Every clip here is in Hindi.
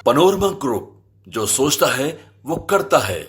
पनोरमा ग्रुप, जो सोचता है वो करता है।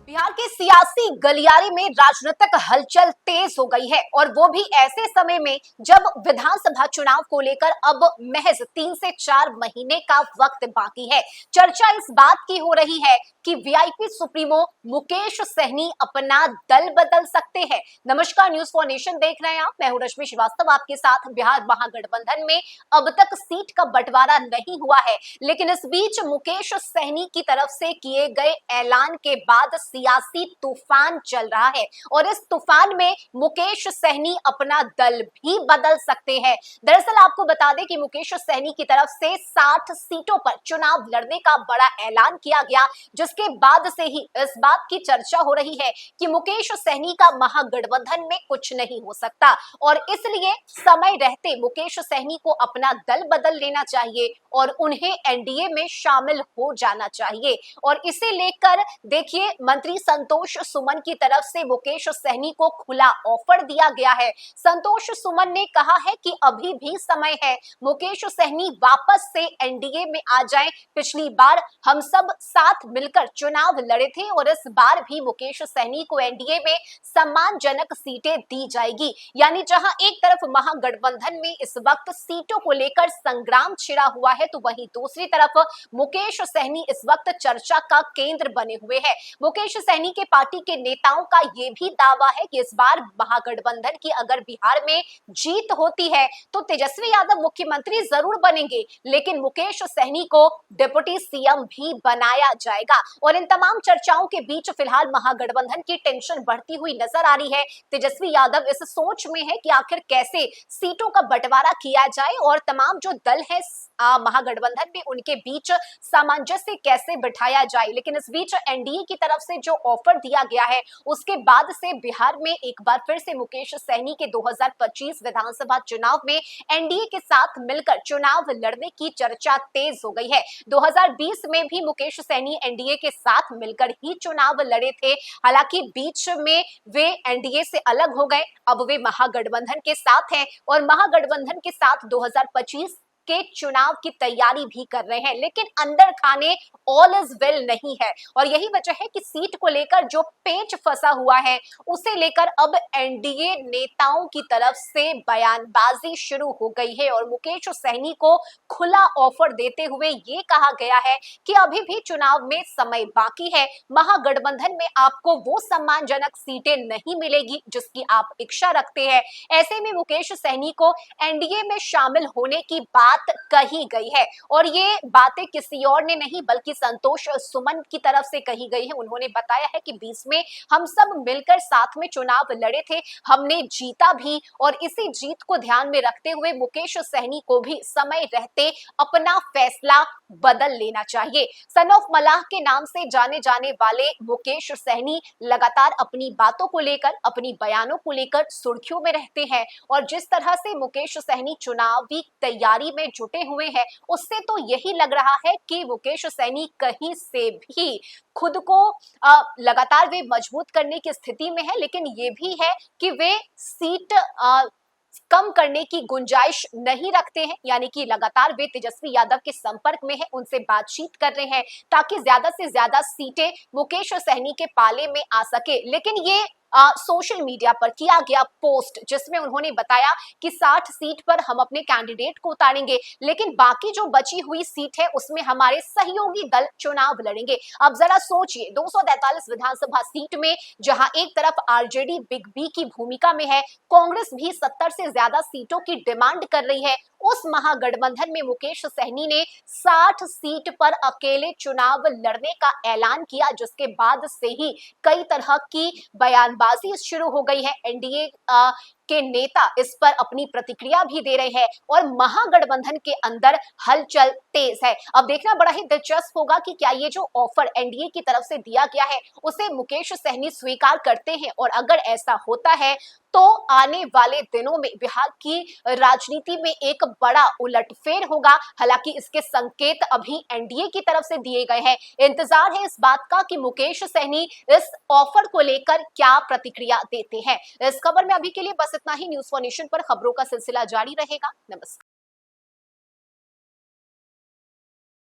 बिहार के सियासी गलियारे में राजनीतिक हलचल तेज हो गई है और वो भी ऐसे समय में जब विधानसभा चुनाव को लेकर अब महज 3 से 4 महीने का वक्त बाकी है। चर्चा इस बात की हो रही है कि वीआईपी सुप्रीमो मुकेश सहनी अपना दल बदल सकते हैं। नमस्कार, न्यूज फॉर नेशन देख रहे हैं आप। मैं हूं रश्मि श्रीवास्तव आपके साथ। बिहार महागठबंधन में अब तक सीट का बंटवारा नहीं हुआ है, लेकिन इस बीच मुकेश सहनी की तरफ से किए गए ऐलान के बाद सियासी तूफान चल रहा है और इस तूफान में मुकेश सहनी अपना दल भी बदल सकते हैं। दरअसल आपको बता दें कि मुकेश सहनी की तरफ से 60 सीटों पर चुनाव लड़ने का बड़ा ऐलान किया गया, जिसके बाद से ही इस बात की चर्चा हो रही है कि मुकेश सहनी का महागठबंधन में कुछ नहीं हो सकता और इसलिए समय रहते मुकेश सहनी को अपना दल बदल लेना चाहिए और उन्हें एनडीए में शामिल हो जाना चाहिए। और इसे लेकर देखिए, मंत्री संतोष सुमन की तरफ से मुकेश सहनी को खुला ऑफर दिया गया है। संतोष सुमन ने कहा है कि अभी भी समय है, मुकेश सहनी वापस से एनडीए में आ जाएं। पिछली बार हम सब साथ मिलकर चुनाव लड़े थे और इस बार भी मुकेश सहनी को एनडीए में सम्मानजनक सीटें दी जाएगी। यानी जहां एक तरफ महागठबंधन में इस वक्त सीटों को लेकर संग्राम छिड़ा हुआ है, तो वहीं दूसरी तरफ मुकेश सहनी इस वक्त चर्चा का केंद्र बने हुए हैं। मुकेश सहनी के पार्टी के नेताओं का यह भी दावा है कि इस बार महागठबंधन की अगर बिहार में जीत होती है तो तेजस्वी यादव मुख्यमंत्री जरूर बनेंगे, लेकिन मुकेश सहनी को डिप्टी सीएम भी बनाया जाएगा। और इन तमाम चर्चाओं के बीच फिलहाल महागठबंधन की टेंशन बढ़ती हुई नजर आ रही है। तेजस्वी यादव इस सोच में है कि आखिर कैसे सीटों का बंटवारा किया जाए और तमाम जो दल है महागठबंधन में उनके बीच सामंजस्य कैसे बिठाया जाए। लेकिन इस बीच एनडीए की तरफ से जो ऑफर दिया गया है, उसके बाद से बिहार में एक बार फिर से मुकेश सहनी के 2025 विधानसभा चुनाव में एनडीए के साथ मिलकर चुनाव लड़ने की चर्चा तेज हो गई है। 2020 में भी मुकेश सहनी एनडीए के साथ मिलकर ही चुनाव लड़े थे। हालांकि बीच में वे एनडीए से अलग हो गए, अब वे महागठबंधन के साथ हैं और महागठबंधन के साथ 2025 के चुनाव की तैयारी भी कर रहे हैं। लेकिन अंदर खाने ऑल इज वेल नहीं है और यही वजह है कि सीट को लेकर जो पेच फंसा हुआ है, उसे लेकर अब एनडीए नेताओं की तरफ से बयानबाजी शुरू हो गई है और मुकेश सहनी को खुला ऑफर देते हुए ये कहा गया है कि अभी भी चुनाव में समय बाकी है, महागठबंधन में आपको वो सम्मानजनक सीटें नहीं मिलेगी जिसकी आप इच्छा रखते हैं। ऐसे में मुकेश सहनी को एनडीए में शामिल होने की बात कही गई है और ये बातें किसी और ने नहीं बल्कि संतोष सुमन की तरफ से कही गई है। उन्होंने बताया है कि 20 में हम सब मिलकर साथ में चुनाव लड़े थे, हमने जीता भी और इसी जीत को ध्यान में रखते हुए मुकेश सहनी को भी समय रहते अपना फैसला बदल लेना चाहिए। सन ऑफ मलाह के नाम से जाने जाने वाले मुकेश सहनी लगातार अपनी बातों को लेकर, अपनी बयानों को लेकर सुर्खियों में रहते हैं और जिस तरह से मुकेश सहनी चुनावी तैयारी में जुटे हुए हैं, उससे तो यही लग रहा है कि मुकेश सहनी कहीं से भी खुद को लगातार वे मजबूत करने की स्थिति में है, लेकिन ये भी है कि वे सीट कम करने की गुंजाइश नहीं रखते हैं। यानी कि लगातार वे तेजस्वी यादव के संपर्क में है, उनसे बातचीत कर रहे हैं ताकि ज्यादा से ज्यादा सीटें मुकेश सहनी के पाले में आ सके। लेकिन ये सोशल मीडिया पर किया गया पोस्ट जिसमें उन्होंने बताया कि 60 सीट पर हम अपने कैंडिडेट को उतारेंगे, लेकिन बाकी जो बची हुई सीट है उसमें हमारे सहयोगी दल चुनाव लड़ेंगे। अब जरा सोचिए, 243 विधानसभा सीट में जहां एक तरफ आरजेडी बिग बी की भूमिका में है, कांग्रेस भी 70 से ज्यादा सीटों की डिमांड कर रही है, उस महागठबंधन में मुकेश सहनी ने 60 सीट पर अकेले चुनाव लड़ने का ऐलान किया, जिसके बाद से ही कई तरह की बयानबाजी शुरू हो गई है। एनडीए के नेता इस पर अपनी प्रतिक्रिया भी दे रहे हैं और महागठबंधन के अंदर हलचल तेज है। अब देखना बड़ा ही दिलचस्प होगा कि क्या ये जो ऑफर एनडीए की तरफ से दिया गया है उसे मुकेश सहनी स्वीकार करते हैं, और अगर ऐसा होता है तो आने वाले दिनों में बिहार की राजनीति में एक बड़ा उलटफेर होगा। हालांकि इसके संकेत अभी एनडीए की तरफ से दिए गए हैं। इंतजार है इस बात का कि मुकेश सहनी इस ऑफर को लेकर क्या प्रतिक्रिया देते हैं। इस खबर में अभी के लिए बस इतना ही। न्यूज़ फॉर नेशन पर खबरों का सिलसिला जारी रहेगा। नमस्कार।